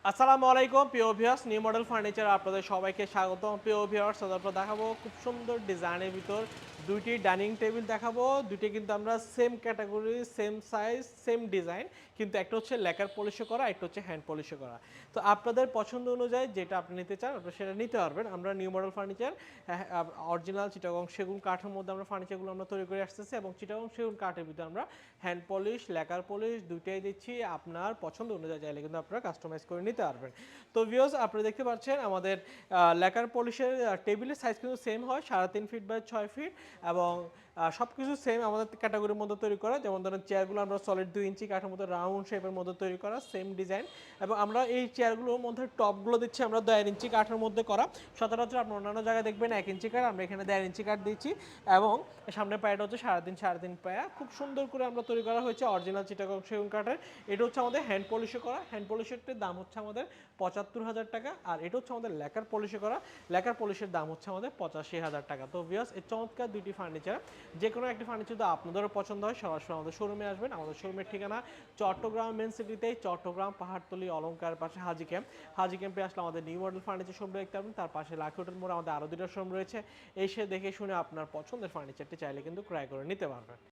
আসসালামু আলাইকুম প্রিয় ভিউয়ার্স, নিউ মডেল ফার্নিচার আপনাদের সবাইকে স্বাগতম। প্রিয় ভিউয়ার্স, তারপর দেখাবো খুব সুন্দর ডিজাইনের ভিতর দুইটি ডাইনিং টেবিল দেখাবো। দুইটি কিন্তু আমরা same category, same size, same design, কিন্তু একটা হচ্ছে ল্যাকার পলিশে করা, একটা হচ্ছে হ্যান্ড পলিশে করা। তো আপনাদের পছন্দ অনুযায়ী যেটা আপনি নিতে চান আপনারা সেটা নিতে পারবেন। আমরা new model furniture original Chittagong সেগুন কাঠের মধ্যে আমরা ফার্নিচারগুলো আমরা তৈরি করে আসতেছি, এবং চিটাগং সেগুন কাঠের ভিতরে আমরা হ্যান্ড পলিশ, ল্যাকার পলিশ দুইটাই দিচ্ছি। আপনার পছন্দ অনুযায়ী চাইলে কিন্তু আপনারা কাস্টমাইজ করে নিতে পারবেন। তো ভিউয়ার্স, আপনারা দেখতে পাচ্ছেন আমাদের ল্যাকার পলিশের টেবিলের সাইজ কিন্তু সেম হয় 3.5 ফিট বাই 6 ফিট, এবং সব কিছু সেম আমাদের ক্যাটাগরির মধ্যে তৈরি করা। যেমন ধরেন চেয়ারগুলো আমরা সলিড 2 ইঞ্চি কাঠের মধ্যে রাউন্ড শেপের মধ্যে তৈরি করা, সেম ডিজাইন। এবং আমরা এই চেয়ারগুলোর মধ্যে টপগুলো দিচ্ছি আমরা 1.5 ইঞ্চি কাঠের মধ্যে করা। সচরাচর আপনার অন্যান্য জায়গায় দেখবেন 1 ইঞ্চি কাঠ, আমরা এখানে 1.5 ইঞ্চি কাঠ দিচ্ছি। এবং সামনের পায়াটা হচ্ছে 3.5 পায়া, খুব সুন্দর করে আমরা তৈরি করা হয়েছে অরিজিনাল চিটাগং সেগুন কাঠের। এটা হচ্ছে আমাদের হ্যান্ড পলিশে করা। হ্যান্ড পলিশেরটির দাম হচ্ছে আমাদের 75,000 টাকা। আর এটা হচ্ছে আমাদের ল্যাকার পলিশে করা। ল্যাকার পলিশের দাম হচ্ছে আমাদের 85,000 টাকা। তো ভিউয়ার্স, এই চমৎকার দুইটি ফার্নিচার, যে কোনো একটি ফার্নিচার যদি আপনাদেরও পছন্দ হয় সরাসরি আমাদের শোরুমে আসবেন। আমাদের শোরুমের ঠিকানা চট্টগ্রাম মেন সিটিতেই, চট্টগ্রাম পাহাড়তলি অলংকার পাশে হাজি ক্যাম্প। হাজি ক্যাম্পে আসলে আমাদের নিউ মডেল ফার্নিচার শোরুম দেখতে পাবেন। তার পাশে লাকি হোটেল মোড়ে আমাদের আরও দুটো শোরুম রয়েছে। এসে দেখে শুনে আপনার পছন্দের ফার্নিচারটি চাইলে কিন্তু ক্রয় করে নিতে পারবেন।